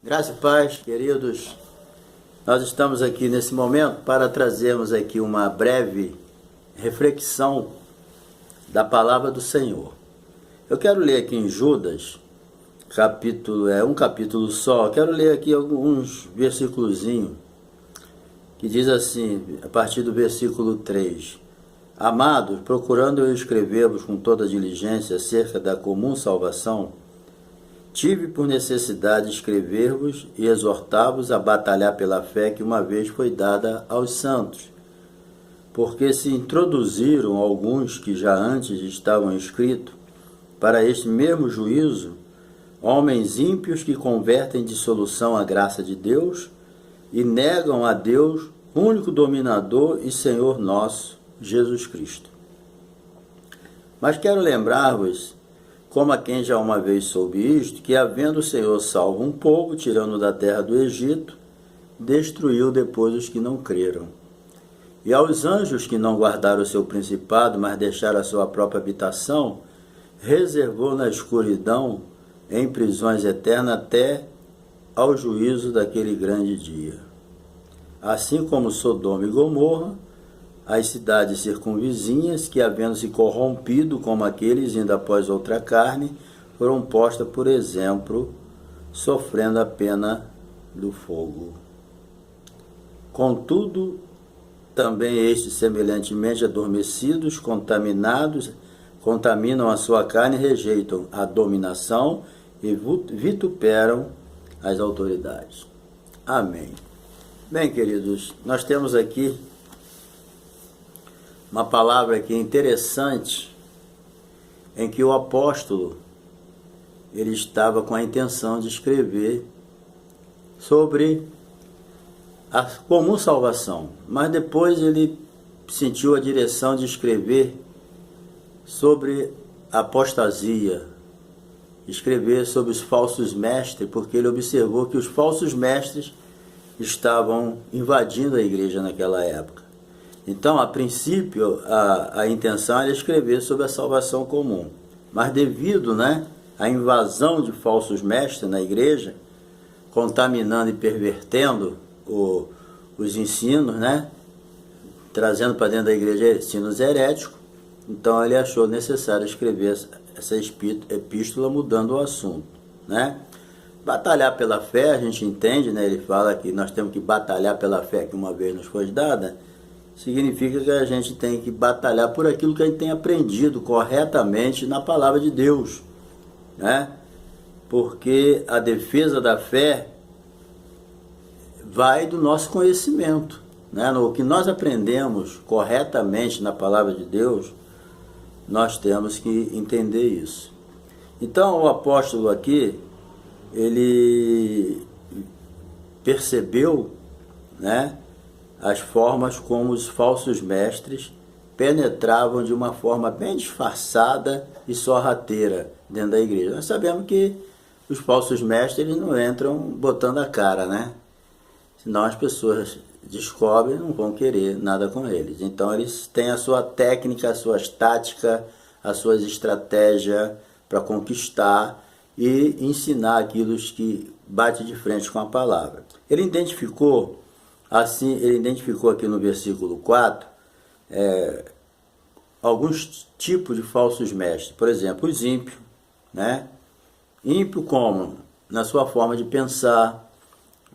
Graça e paz, queridos. Nós estamos aqui nesse momento para trazermos aqui uma breve reflexão da palavra do Senhor. Eu quero ler aqui em Judas, um capítulo só. Eu quero ler aqui alguns versículozinhos que diz assim, a partir do versículo 3. Amados, procurando eu escrever-vos com toda diligência acerca da comum salvação, tive por necessidade escrever-vos e exortar-vos a batalhar pela fé que uma vez foi dada aos santos, porque se introduziram alguns que já antes estavam escritos para este mesmo juízo, homens ímpios que convertem de dissolução a graça de Deus e negam a Deus, único dominador e Senhor nosso, Jesus Cristo. Mas quero lembrar-vos, como a quem já uma vez soube isto, que havendo o Senhor salvo um povo, tirando da terra do Egito, destruiu depois os que não creram. E aos anjos que não guardaram o seu principado, mas deixaram a sua própria habitação, reservou na escuridão, em prisões eternas, até ao juízo daquele grande dia. Assim como Sodoma e Gomorra, as cidades circunvizinhas, que havendo se corrompido como aqueles, indo após outra carne, foram postas por exemplo, sofrendo a pena do fogo. Contudo, também estes, semelhantemente adormecidos, contaminam a sua carne e rejeitam a dominação e vituperam as autoridades. Amém. Bem, queridos, nós temos aqui uma palavra aqui interessante, em que o apóstolo ele estava com a intenção de escrever sobre a comum salvação, mas depois ele sentiu a direção de escrever sobre a apostasia, escrever sobre os falsos mestres, porque ele observou que os falsos mestres estavam invadindo a igreja naquela época. Então, a princípio, a intenção era escrever sobre a salvação comum. Mas devido à invasão de falsos mestres na igreja, contaminando e pervertendo os ensinos, trazendo para dentro da igreja ensinos heréticos, então ele achou necessário escrever essa epístola mudando o assunto. Batalhar pela fé, a gente entende, ele fala que nós temos que batalhar pela fé que uma vez nos foi dada, significa que a gente tem que batalhar por aquilo que a gente tem aprendido corretamente na palavra de Deus, porque a defesa da fé vai do nosso conhecimento, no que nós aprendemos corretamente na palavra de Deus, nós temos que entender isso. Então o apóstolo aqui, ele percebeu, as formas como os falsos mestres penetravam de uma forma bem disfarçada e sorrateira dentro da igreja. Nós sabemos que os falsos mestres eles não entram botando a cara, senão as pessoas descobrem e não vão querer nada com eles. Então eles têm a sua técnica, as suas táticas, as suas estratégias para conquistar e ensinar aquilo que bate de frente com a palavra. Ele identificou aqui no versículo 4 alguns tipos de falsos mestres. Por exemplo, os ímpios. Ímpio como? Na sua forma de pensar,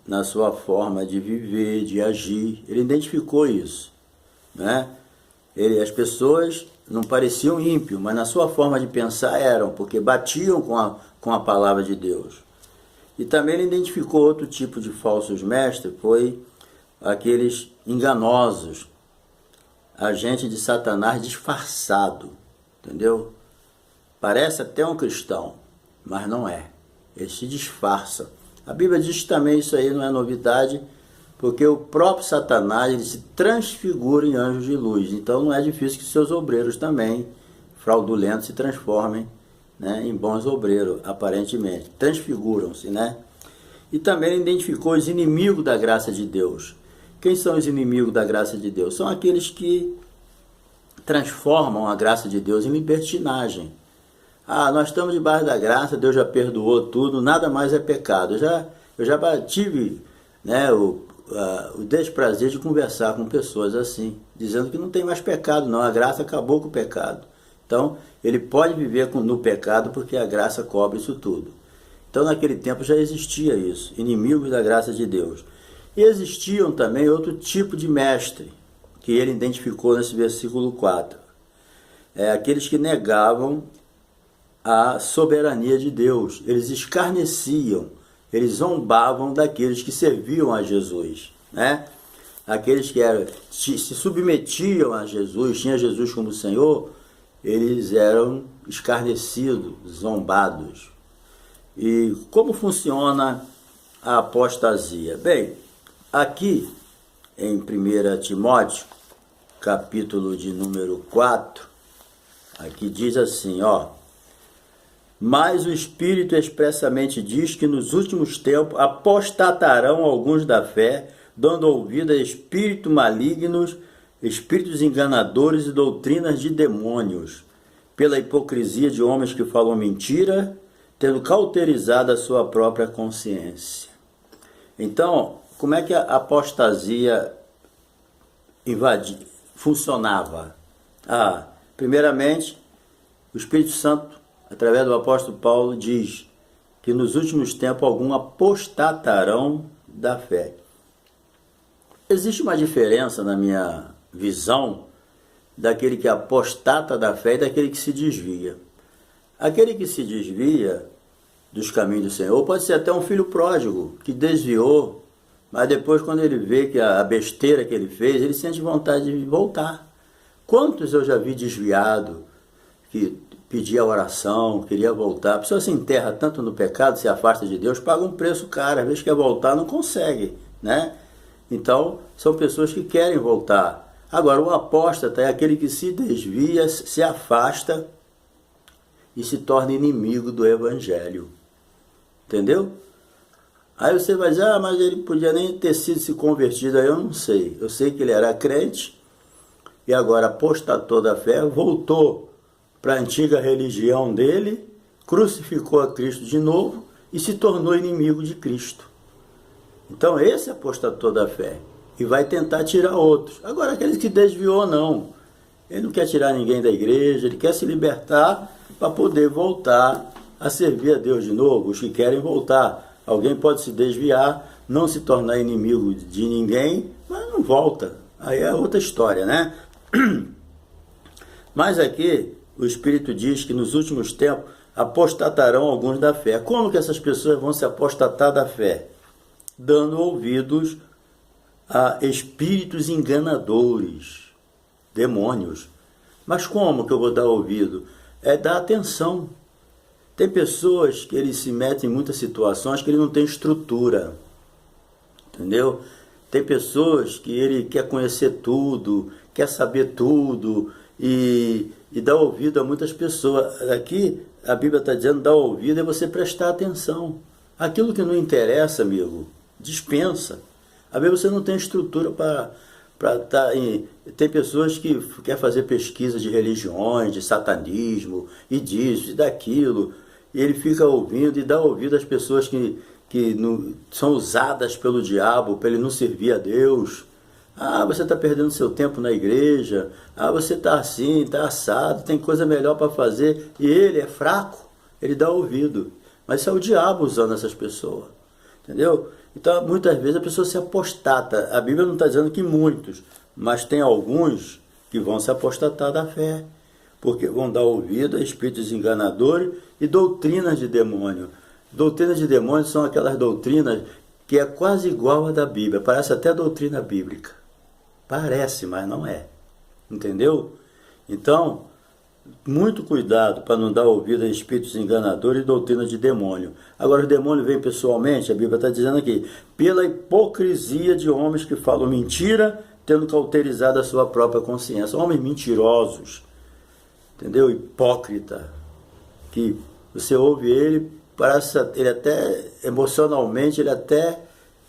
na sua forma de viver, de agir. Ele identificou isso. As pessoas não pareciam ímpios, mas na sua forma de pensar eram, porque batiam com a palavra de Deus. E também ele identificou outro tipo de falsos mestres, foi aqueles enganosos, agente de Satanás disfarçado, entendeu? Parece até um cristão, mas não é. Ele se disfarça. A Bíblia diz que também isso aí não é novidade, porque o próprio Satanás ele se transfigura em anjos de luz. Então não é difícil que seus obreiros também, fraudulentos, se transformem em bons obreiros, aparentemente. Transfiguram-se, E também ele identificou os inimigos da graça de Deus. Quem são os inimigos da graça de Deus? São aqueles que transformam a graça de Deus em libertinagem. Nós estamos debaixo da graça, Deus já perdoou tudo, nada mais é pecado. Eu já tive, né, o desprazer de conversar com pessoas assim, dizendo que não tem mais pecado não, a graça acabou com o pecado. Então, ele pode viver no pecado porque a graça cobre isso tudo. Então, naquele tempo já existia isso, inimigos da graça de Deus. E existiam também outro tipo de mestre, que ele identificou nesse versículo 4. Aqueles que negavam a soberania de Deus. Eles escarneciam, eles zombavam daqueles que serviam a Jesus, né? Aqueles que se submetiam a Jesus, tinham Jesus como Senhor, eles eram escarnecidos, zombados. E como funciona a apostasia? Bem, aqui em 1 Timóteo, capítulo de número 4, aqui diz assim, mas o Espírito expressamente diz que nos últimos tempos apostatarão alguns da fé, dando ouvido a espíritos malignos, espíritos enganadores e doutrinas de demônios, pela hipocrisia de homens que falam mentira, tendo cauterizado a sua própria consciência. Então, como é que a apostasia funcionava? Primeiramente, o Espírito Santo, através do apóstolo Paulo, diz que nos últimos tempos alguns apostatarão da fé. Existe uma diferença na minha visão daquele que apostata da fé e daquele que se desvia. Aquele que se desvia dos caminhos do Senhor pode ser até um filho pródigo que desviou, mas depois, quando ele vê que a besteira que ele fez, ele sente vontade de voltar. Quantos eu já vi desviado, que pedia oração, queria voltar. A pessoa se enterra tanto no pecado, se afasta de Deus, paga um preço caro, às vezes quer voltar, não consegue, né? Então, são pessoas que querem voltar. Agora, o apóstata é aquele que se desvia, se afasta e se torna inimigo do Evangelho. Entendeu? Aí você vai dizer, mas ele podia nem ter sido se convertido, aí eu não sei. Eu sei que ele era crente e agora apostatou da fé, voltou para a antiga religião dele, crucificou a Cristo de novo e se tornou inimigo de Cristo. Então esse apostatou da fé e vai tentar tirar outros. Agora aqueles que desviou, não. Ele não quer tirar ninguém da igreja, ele quer se libertar para poder voltar a servir a Deus de novo, os que querem voltar. Alguém pode se desviar, não se tornar inimigo de ninguém, mas não volta. Aí é outra história, né? Mas aqui o Espírito diz que nos últimos tempos apostatarão alguns da fé. Como que essas pessoas vão se apostatar da fé? Dando ouvidos a espíritos enganadores, demônios. Mas como que eu vou dar ouvido? É dar atenção. Tem pessoas que eles se metem em muitas situações que ele não tem estrutura, entendeu? Tem pessoas que ele quer conhecer tudo, quer saber tudo e dá ouvido a muitas pessoas. Aqui a Bíblia está dizendo dar ouvido é você prestar atenção. Aquilo que não interessa, amigo, dispensa. Às vezes você não tem estrutura para estar em... Tem pessoas que querem fazer pesquisa de religiões, de satanismo, e disso, e daquilo, e ele fica ouvindo e dá ouvido às pessoas que são usadas pelo diabo para ele não servir a Deus. Você está perdendo seu tempo na igreja, você está assim, está assado, tem coisa melhor para fazer, e ele é fraco, ele dá ouvido. Mas isso é o diabo usando essas pessoas, entendeu? Então, muitas vezes a pessoa se apostata. A Bíblia não está dizendo que muitos, mas tem alguns que vão se apostatar da fé, porque vão dar ouvido a espíritos enganadores e doutrinas de demônio. Doutrinas de demônio são aquelas doutrinas que é quase igual à da Bíblia, parece até doutrina bíblica. Parece, mas não é. Entendeu? Então, muito cuidado para não dar ouvido a espíritos enganadores e doutrina de demônio. Agora, o demônio vem pessoalmente, a Bíblia está dizendo aqui, pela hipocrisia de homens que falam mentira, tendo cauterizado a sua própria consciência. Homens mentirosos, entendeu? Hipócrita, que você ouve ele, parece, ele até, emocionalmente, ele até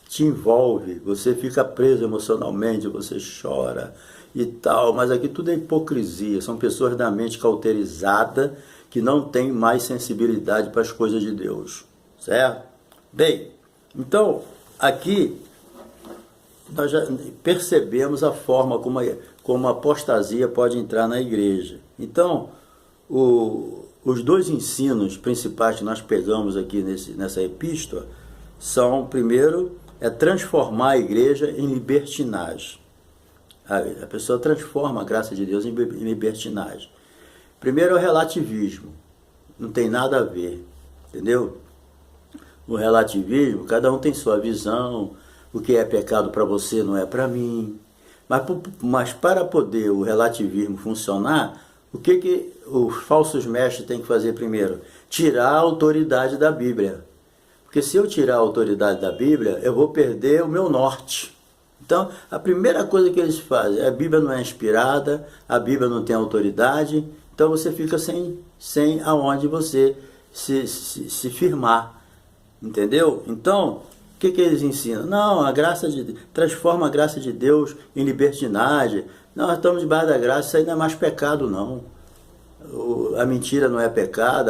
te envolve, você fica preso emocionalmente, você chora e tal, mas aqui tudo é hipocrisia, são pessoas da mente cauterizada que não têm mais sensibilidade para as coisas de Deus, certo? Bem, Então, aqui nós já percebemos a forma como a apostasia pode entrar na igreja. Então, os dois ensinos principais que nós pegamos aqui nessa epístola são, primeiro, transformar a igreja em libertinagem. A pessoa transforma a graça de Deus em libertinagem. Primeiro é o relativismo. Não tem nada a ver, entendeu? No relativismo, cada um tem sua visão. O que é pecado para você não é para mim. Mas para poder o relativismo funcionar, o que os falsos mestres têm que fazer primeiro? Tirar a autoridade da Bíblia. Porque se eu tirar a autoridade da Bíblia, eu vou perder o meu norte. Então, a primeira coisa que eles fazem, a Bíblia não é inspirada, a Bíblia não tem autoridade, então você fica sem aonde você se firmar. Entendeu? Então, o que eles ensinam? Não, transforma a graça de Deus em libertinagem. Não, nós estamos debaixo da graça, isso aí não é mais pecado, não. A mentira não é pecado,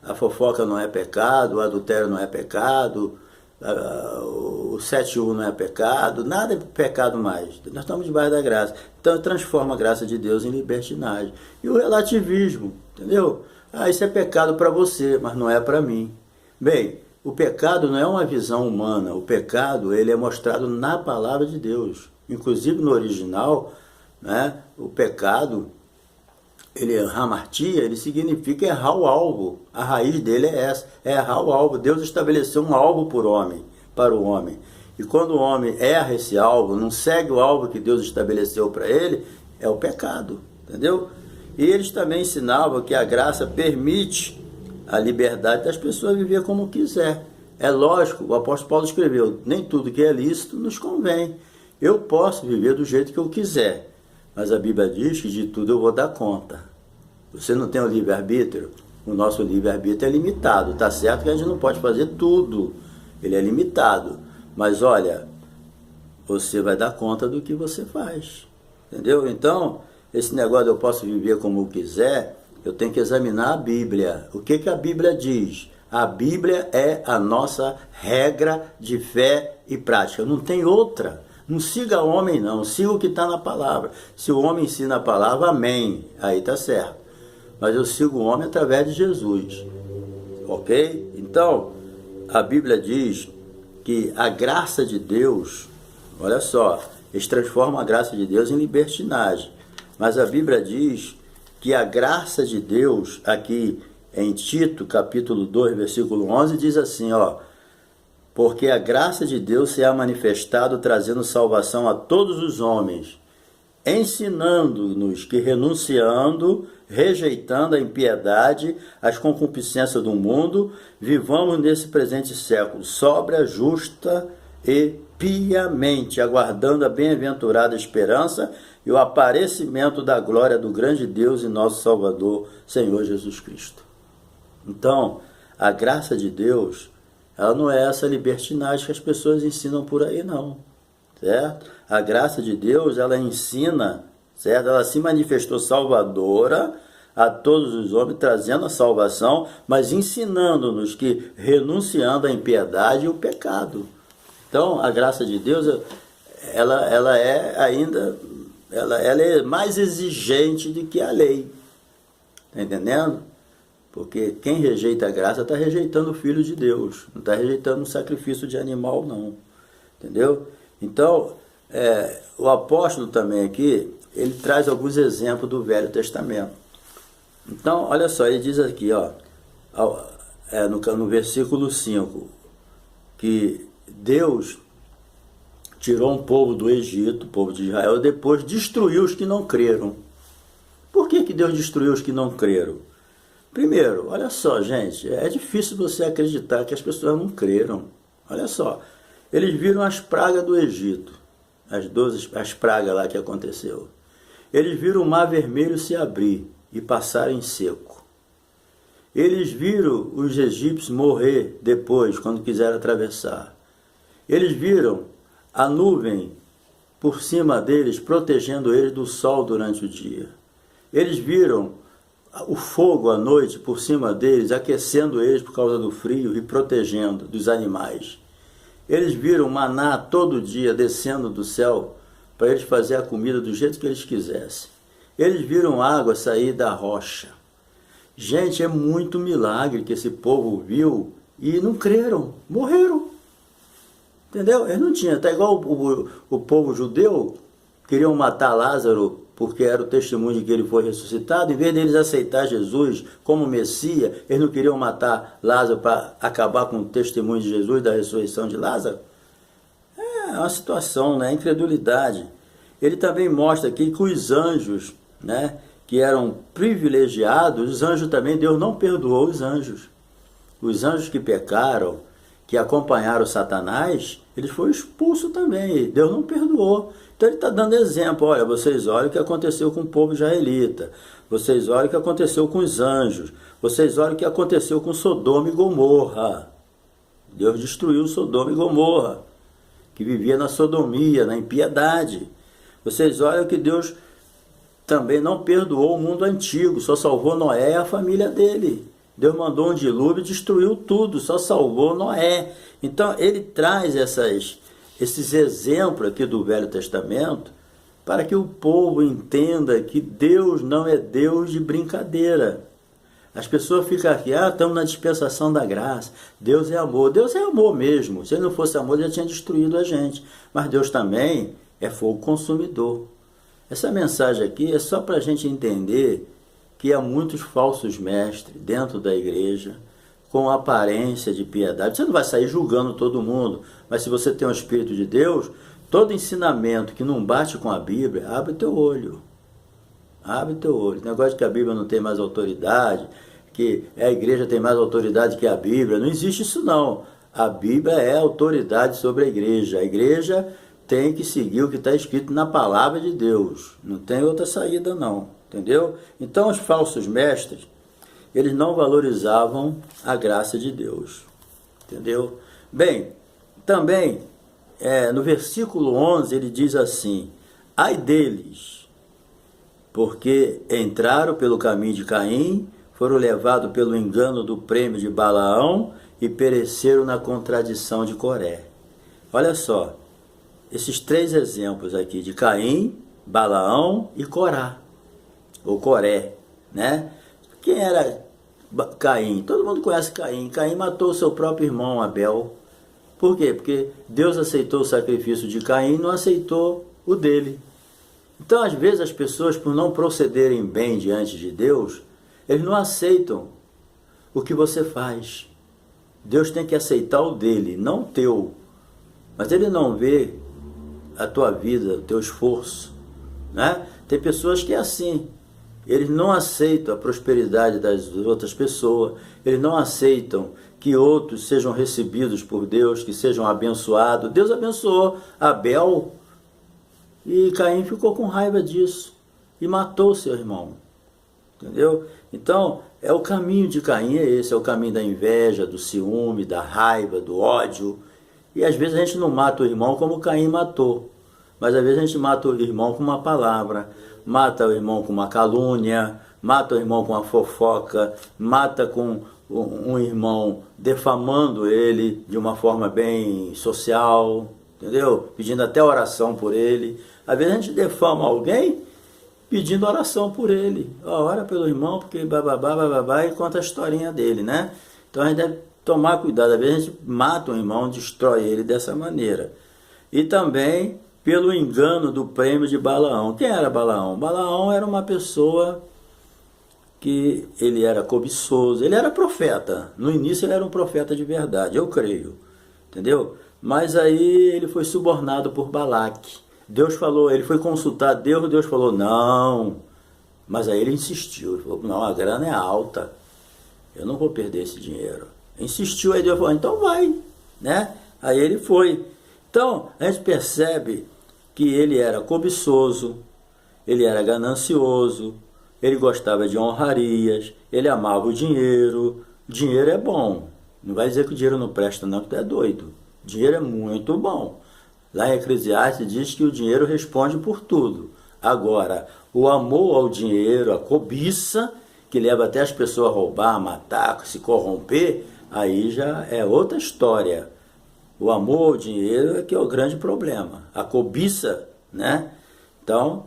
a fofoca não é pecado, o adultério não é pecado, o 7-1 não é pecado, nada é pecado mais. Nós estamos debaixo da graça. Então, transforma a graça de Deus em libertinagem. E o relativismo, entendeu? Isso é pecado para você, mas não é para mim. Bem, o pecado não é uma visão humana. O pecado, ele é mostrado na palavra de Deus. Inclusive, no original, né, o pecado, hamartia, ele significa errar o alvo. A raiz dele é essa, é errar o alvo. Deus estabeleceu um alvo para o homem. E quando o homem erra esse alvo, não segue o alvo que Deus estabeleceu para ele, é o pecado, entendeu? E eles também ensinavam que a graça permite a liberdade das pessoas viver como quiser. É lógico, o apóstolo Paulo escreveu, nem tudo que é lícito nos convém. Eu posso viver do jeito que eu quiser, mas a Bíblia diz que de tudo eu vou dar conta. Você não tem o livre-arbítrio? O nosso livre-arbítrio é limitado. Tá certo que a gente não pode fazer tudo. Ele é limitado. Mas olha, você vai dar conta do que você faz. Entendeu? Então, esse negócio de eu posso viver como eu quiser, eu tenho que examinar a Bíblia. O que a Bíblia diz? A Bíblia é a nossa regra de fé e prática. Não tem outra. Não siga o homem, não. Siga o que está na palavra. Se o homem ensina a palavra, amém. Aí está certo. Mas eu sigo o homem através de Jesus. Ok? Então, a Bíblia diz que a graça de Deus, olha só, eles transformam a graça de Deus em libertinagem. Mas a Bíblia diz que a graça de Deus, aqui em Tito, capítulo 2, versículo 11, diz assim, porque a graça de Deus se há manifestado trazendo salvação a todos os homens, ensinando-nos que renunciando, rejeitando a impiedade, as concupiscências do mundo, vivamos nesse presente século, sóbria, justa e piamente, aguardando a bem-aventurada esperança e o aparecimento da glória do grande Deus e nosso Salvador, Senhor Jesus Cristo. Então, a graça de Deus, ela não é essa libertinagem que as pessoas ensinam por aí, não. Certo? A graça de Deus, ela ensina, certo? Ela se manifestou salvadora a todos os homens, trazendo a salvação, mas ensinando-nos que renunciando à impiedade e o pecado. Então, a graça de Deus, ela é ainda, ela é mais exigente do que a lei. Está entendendo? Porque quem rejeita a graça está rejeitando o Filho de Deus, não está rejeitando um sacrifício de animal, não. Entendeu? Então, o apóstolo também aqui, ele traz alguns exemplos do Velho Testamento. Então, olha só, ele diz aqui, no versículo 5, que Deus tirou um povo do Egito, o povo de Israel, depois destruiu os que não creram. Por que Deus destruiu os que não creram? Primeiro, olha só, gente, é difícil você acreditar que as pessoas não creram. Olha só, eles viram as pragas do Egito, as pragas lá que aconteceu. Eles viram o mar vermelho se abrir e passar em seco. Eles viram os egípcios morrer depois, quando quiseram atravessar. Eles viram a nuvem por cima deles, protegendo eles do sol durante o dia. Eles viram o fogo à noite por cima deles, aquecendo eles por causa do frio e protegendo dos animais. Eles viram maná todo dia descendo do céu para eles fazer a comida do jeito que eles quisessem. Eles viram água sair da rocha. Gente, é muito milagre que esse povo viu e não creram, morreram. Entendeu? Eles não tinham, tá igual o povo judeu, queriam matar Lázaro porque era o testemunho de que ele foi ressuscitado. Em vez deles aceitar Jesus como Messias, eles não queriam matar Lázaro para acabar com o testemunho de Jesus da ressurreição de Lázaro. É uma situação, né? Incredulidade. Ele também mostra aqui que os anjos, né, que eram privilegiados, os anjos também, Deus não perdoou os anjos. Os anjos que pecaram, que acompanharam Satanás, eles foram expulsos também, Deus não perdoou. Então ele está dando exemplo, olha, vocês olhem o que aconteceu com o povo israelita, vocês olhem o que aconteceu com os anjos, vocês olhem o que aconteceu com Sodoma e Gomorra. Deus destruiu Sodoma e Gomorra, que vivia na sodomia, na impiedade. Vocês olhem que Deus também não perdoou o mundo antigo, só salvou Noé e a família dele. Deus mandou um dilúvio e destruiu tudo, só salvou Noé. Então ele traz esses exemplos aqui do Velho Testamento para que o povo entenda que Deus não é Deus de brincadeira. As pessoas ficam aqui, estamos na dispensação da graça, Deus é amor. Deus é amor mesmo, se ele não fosse amor ele já tinha destruído a gente. Mas Deus também é fogo consumidor. Essa mensagem aqui é só para a gente entender que há muitos falsos mestres dentro da igreja, com aparência de piedade. Você não vai sair julgando todo mundo, mas se você tem o Espírito de Deus, todo ensinamento que não bate com a Bíblia, abre teu olho. Abre teu olho. O negócio de que a Bíblia não tem mais autoridade, que a igreja tem mais autoridade que a Bíblia, não existe isso não. A Bíblia é autoridade sobre a igreja. A igreja tem que seguir o que está escrito na palavra de Deus. Não tem outra saída não. Entendeu? Então os falsos mestres, eles não valorizavam a graça de Deus. Entendeu? Bem, também no versículo 11 ele diz assim: ai deles, porque entraram pelo caminho de Caim, foram levados pelo engano do prêmio de Balaão e pereceram na contradição de Coré. Olha só, esses três exemplos aqui de Caim, Balaão e Corá. Ou Coré, né? Quem era Caim? Todo mundo conhece Caim. Caim matou o seu próprio irmão Abel. Por quê? Porque Deus aceitou o sacrifício de Caim e não aceitou o dele. Então, às vezes, as pessoas, por não procederem bem diante de Deus, eles não aceitam o que você faz. Deus tem que aceitar o dele, não o teu. Mas ele não vê a tua vida, o teu esforço, né? Tem pessoas que é assim. Eles não aceitam a prosperidade das outras pessoas, eles não aceitam que outros sejam recebidos por Deus, que sejam abençoados. Deus abençoou Abel e Caim ficou com raiva disso e matou seu irmão. Entendeu? Então, o caminho de Caim é esse, é o caminho da inveja, do ciúme, da raiva, do ódio. E às vezes a gente não mata o irmão como Caim matou, mas às vezes a gente mata o irmão com uma palavra, mata o irmão com uma calúnia, mata o irmão com uma fofoca, mata com um irmão defamando ele de uma forma bem social, entendeu? Pedindo até oração por ele. Às vezes a gente defama alguém pedindo oração por ele. Ora pelo irmão, porque bababá, e conta a historinha dele, né? Então a gente deve tomar cuidado. Às vezes a gente mata um irmão, destrói ele dessa maneira. E também pelo engano do prêmio de Balaão. Quem era Balaão? Balaão era uma pessoa que ele era cobiçoso, ele era profeta. No início ele era um profeta de verdade, eu creio, entendeu? Mas aí ele foi subornado por Balaque. Deus falou, ele foi consultar Deus, Deus falou, não. Mas aí ele insistiu, ele falou, não, a grana é alta, eu não vou perder esse dinheiro. Insistiu, aí Deus falou, então vai, né? Aí ele foi. Então, a gente percebe que ele era cobiçoso, ele era ganancioso, ele gostava de honrarias, ele amava o dinheiro. Dinheiro é bom, não vai dizer que o dinheiro não presta não, que tu é doido. Dinheiro é muito bom. Lá em Eclesiastes diz que o dinheiro responde por tudo. Agora, o amor ao dinheiro, a cobiça, que leva até as pessoas a roubar, a matar, a se corromper, aí já é outra história. O amor ao dinheiro é que é o grande problema. A cobiça, né? Então,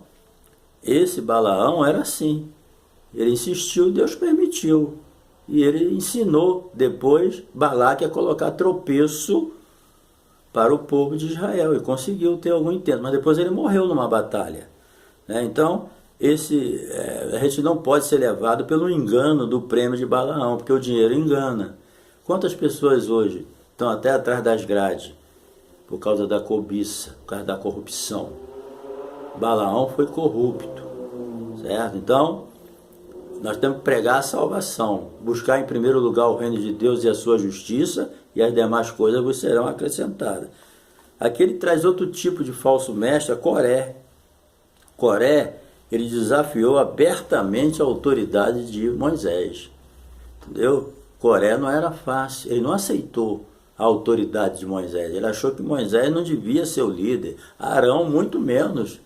esse Balaão era assim. Ele insistiu, Deus permitiu. E ele ensinou depois Balaque a colocar tropeço para o povo de Israel. E conseguiu ter algum intento. Mas depois ele morreu numa batalha, né? Então, a gente não pode ser levado pelo engano do prêmio de Balaão, porque o dinheiro engana. Quantas pessoas hoje estão até atrás das grades por causa da cobiça, por causa da corrupção? Balaão foi corrupto, certo? Então, nós temos que pregar a salvação, buscar em primeiro lugar o reino de Deus e a sua justiça, e as demais coisas vos serão acrescentadas. Aqui ele traz outro tipo de falso mestre, Coré. Coré, ele desafiou abertamente a autoridade de Moisés, entendeu? Coré não era fácil, ele não aceitou a autoridade de Moisés, ele achou que Moisés não devia ser o líder, Arão muito menos.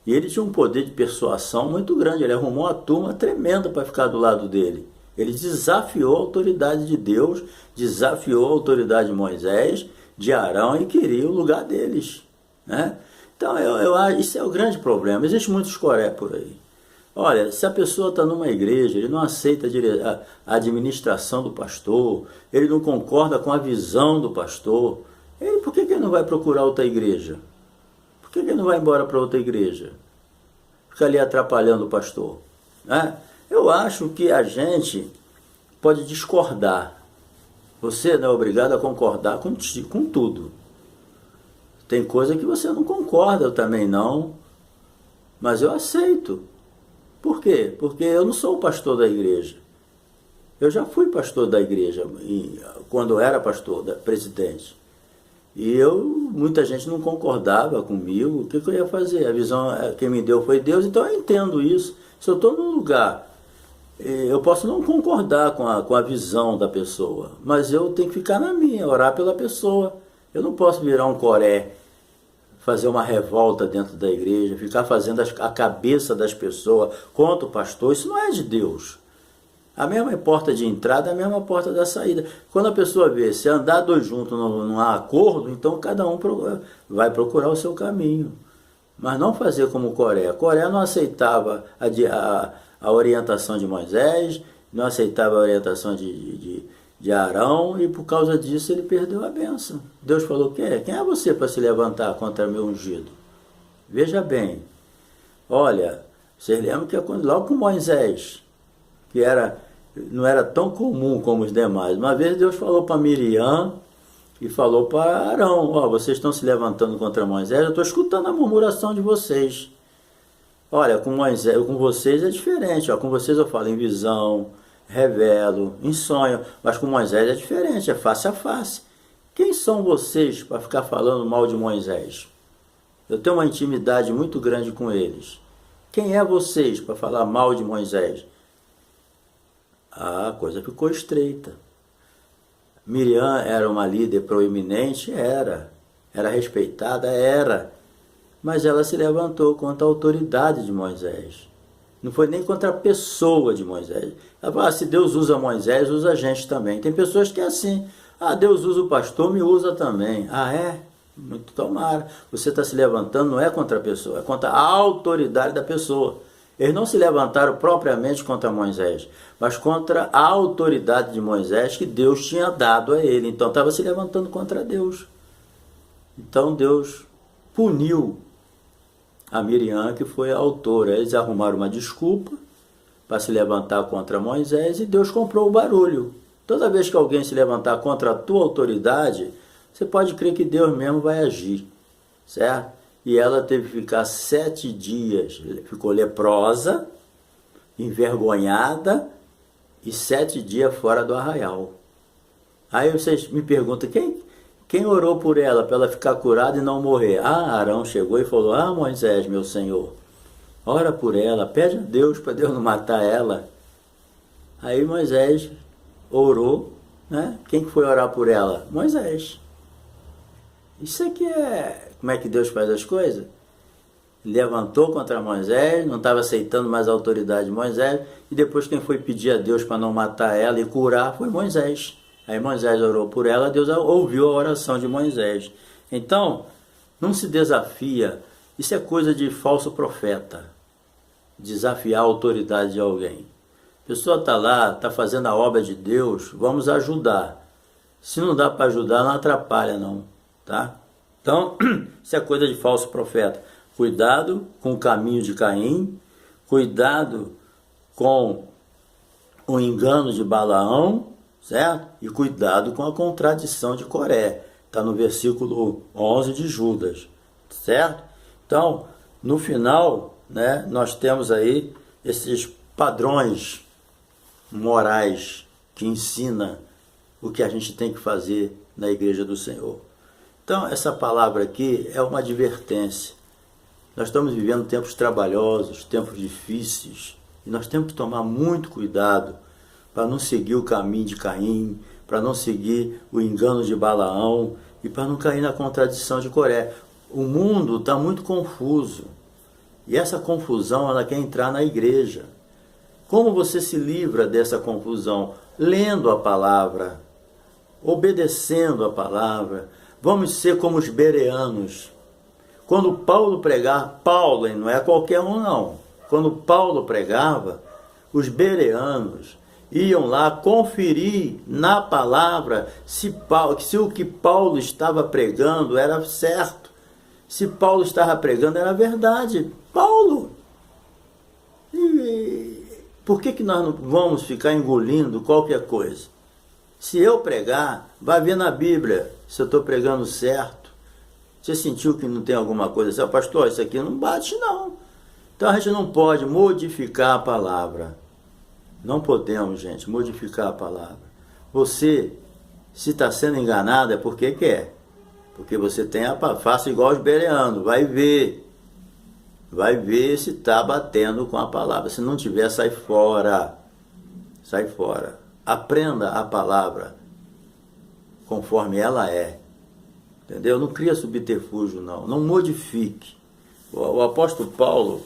E ele tinha um poder de persuasão muito grande, ele arrumou uma turma tremenda para ficar do lado dele. Ele desafiou a autoridade de Deus, desafiou a autoridade de Moisés, de Arão, e queria o lugar deles, né? Então, eu acho isso é o grande problema. Existem muitos Coré por aí. Olha, se a pessoa está numa igreja, ele não aceita a administração do pastor, ele não concorda com a visão do pastor, por que ele não vai procurar outra igreja? Por que ele não vai embora para outra igreja? Fica ali atrapalhando o pastor, né? Eu acho que a gente pode discordar. Você não é obrigado a concordar com tudo. Tem coisa que você não concorda, eu também não. Mas eu aceito. Por quê? Porque eu não sou o pastor da igreja. Eu já fui pastor da igreja, quando eu era pastor, presidente. E muita gente não concordava comigo. O que eu ia fazer? A visão que me deu foi Deus, então eu entendo isso. Se eu estou num lugar, eu posso não concordar com a visão da pessoa, mas eu tenho que ficar na minha, orar pela pessoa. Eu não posso virar um Coré, fazer uma revolta dentro da igreja, ficar fazendo a cabeça das pessoas contra o pastor. Isso não é de Deus. A mesma porta de entrada é a mesma porta da saída. Quando a pessoa vê, se andar dois juntos não há acordo, então cada um vai procurar o seu caminho. Mas não fazer como Coré. Coré não aceitava a orientação de Moisés, não aceitava a orientação de Arão, e por causa disso ele perdeu a bênção. Deus falou: quem é você para se levantar contra meu ungido? Veja bem, olha, vocês lembram que logo com Moisés, que não era tão comum como os demais, uma vez Deus falou para Miriam e falou para Arão: vocês estão se levantando contra Moisés, eu estou escutando a murmuração de vocês. Olha, com vocês é diferente, com vocês eu falo em visão, revelo, em sonho, mas com Moisés é diferente, é face a face. Quem são vocês para ficar falando mal de Moisés? Eu tenho uma intimidade muito grande com eles. Quem é vocês para falar mal de Moisés? A coisa ficou estreita. Miriam era uma líder proeminente? Era respeitada? Era. Mas ela se levantou contra a autoridade de Moisés. Não foi nem contra a pessoa de Moisés. Ela falou: se Deus usa Moisés, usa a gente também. Tem pessoas que é assim: Deus usa o pastor, me usa também. É? Muito tomara. Você está se levantando, não é contra a pessoa, é contra a autoridade da pessoa. Eles não se levantaram propriamente contra Moisés, mas contra a autoridade de Moisés que Deus tinha dado a ele. Então estava se levantando contra Deus. Então Deus puniu a Miriam, que foi a autora. Eles arrumaram uma desculpa para se levantar contra Moisés, e Deus comprou o barulho. Toda vez que alguém se levantar contra a tua autoridade, você pode crer que Deus mesmo vai agir, certo? E ela teve que ficar 7 dias, ficou leprosa, envergonhada, e 7 dias fora do arraial. Aí vocês me perguntam: quem orou por ela para ela ficar curada e não morrer? Arão chegou e falou: Moisés, meu senhor, ora por ela, pede a Deus para Deus não matar ela. Aí Moisés orou, né? Quem foi orar por ela? Moisés. Isso aqui é como é que Deus faz as coisas? Levantou contra Moisés, não estava aceitando mais a autoridade de Moisés, e depois quem foi pedir a Deus para não matar ela e curar foi Moisés. Aí Moisés orou por ela, Deus ouviu a oração de Moisés. Então, não se desafia, isso é coisa de falso profeta, desafiar a autoridade de alguém. A pessoa está lá, está fazendo a obra de Deus, vamos ajudar. Se não dá para ajudar, não atrapalha não, tá? Então, isso é coisa de falso profeta. Cuidado com o caminho de Caim, cuidado com o engano de Balaão, certo? E cuidado com a contradição de Coré. Está no versículo 11 de Judas, certo? Então, no final, né, nós temos aí esses padrões morais que ensina o que a gente tem que fazer na igreja do Senhor. Então, essa palavra aqui é uma advertência. Nós estamos vivendo tempos trabalhosos, tempos difíceis, e nós temos que tomar muito cuidado para não seguir o caminho de Caim, para não seguir o engano de Balaão e para não cair na contradição de Coré. O mundo está muito confuso e essa confusão ela quer entrar na igreja. Como você se livra dessa confusão? Lendo a palavra, obedecendo a palavra. Vamos ser como os bereanos. Quando Paulo pregava, Paulo não é qualquer um não. Quando Paulo pregava, os bereanos iam lá conferir na palavra se o que Paulo estava pregando era certo. Se Paulo estava pregando era verdade. Paulo! E por que nós não vamos ficar engolindo qualquer coisa? Se eu pregar, vai ver na Bíblia se eu estou pregando certo. Você sentiu que não tem alguma coisa assim? Pastor, isso aqui não bate não. Então a gente não pode modificar a palavra. Não podemos, gente, modificar a palavra. Você, se está sendo enganado, é porque quer. Porque você tem a palavra. Faça igual os bereanos, vai ver. Vai ver se está batendo com a palavra. Se não tiver, sai fora. Sai fora. Aprenda a palavra conforme ela é. Entendeu? Não cria subterfúgio, não. Não modifique. O apóstolo Paulo,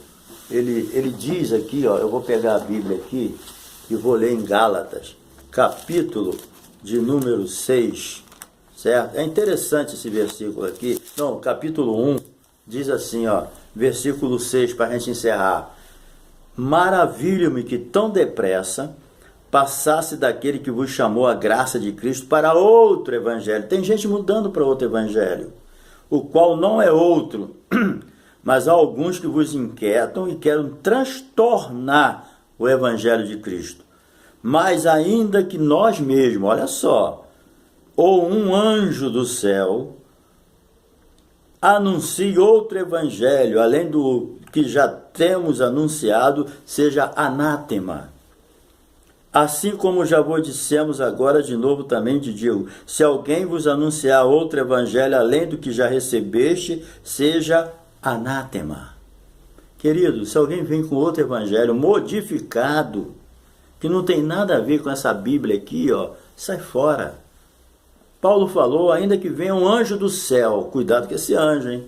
ele diz aqui, ó, eu vou pegar a Bíblia aqui e vou ler em Gálatas, capítulo de número 6, certo? É interessante esse versículo aqui. Não, capítulo 1, diz assim, ó, versículo 6, para a gente encerrar. Maravilho-me que tão depressa passasse daquele que vos chamou a graça de Cristo para outro evangelho. Tem gente mudando para outro evangelho, o qual não é outro, mas há alguns que vos inquietam e querem transtornar o evangelho de Cristo. Mas ainda que nós mesmos, olha só, ou um anjo do céu anuncie outro evangelho, além do que já temos anunciado, seja anátema. Assim como já vos dissemos agora de novo também te digo, se alguém vos anunciar outro evangelho além do que já recebeste, seja anátema. Querido, se alguém vem com outro evangelho modificado, que não tem nada a ver com essa Bíblia aqui, ó, sai fora. Paulo falou, ainda que venha um anjo do céu, cuidado com esse anjo, hein?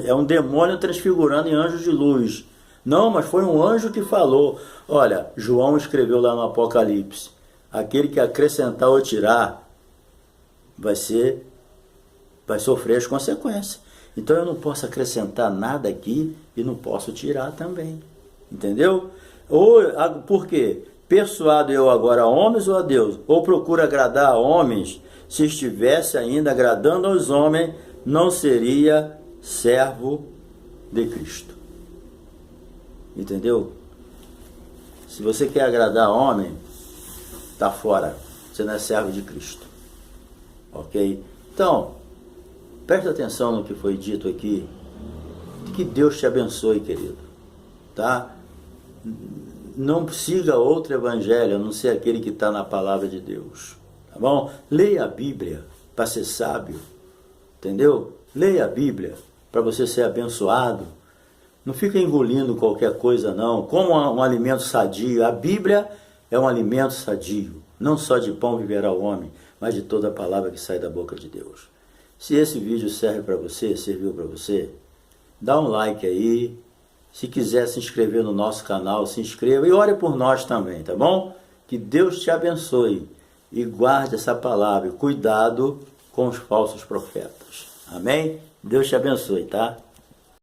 É um demônio transfigurando em anjo de luz. Não, mas foi um anjo que falou. Olha, João escreveu lá no Apocalipse, aquele que acrescentar ou tirar vai sofrer as consequências. Então eu não posso acrescentar nada aqui e não posso tirar também. Entendeu? Por quê? Persuado eu agora a homens ou a Deus? Ou procuro agradar a homens? Se estivesse ainda agradando aos homens, não seria servo de Cristo. Entendeu? Se você quer agradar a homem, está fora. Você não é servo de Cristo. Ok? Então, preste atenção no que foi dito aqui. Que Deus te abençoe, querido. Tá? Não siga outro evangelho, a não ser aquele que está na palavra de Deus. Tá bom? Leia a Bíblia para ser sábio. Entendeu? Leia a Bíblia para você ser abençoado. Não fica engolindo qualquer coisa, não. Como um alimento sadio. A Bíblia é um alimento sadio. Não só de pão viverá o homem, mas de toda a palavra que sai da boca de Deus. Se esse vídeo serve para você, serviu para você, dá um like aí. Se quiser se inscrever no nosso canal, se inscreva e ore por nós também, tá bom? Que Deus te abençoe. e guarde essa palavra. Cuidado com os falsos profetas. Amém? Deus te abençoe, tá?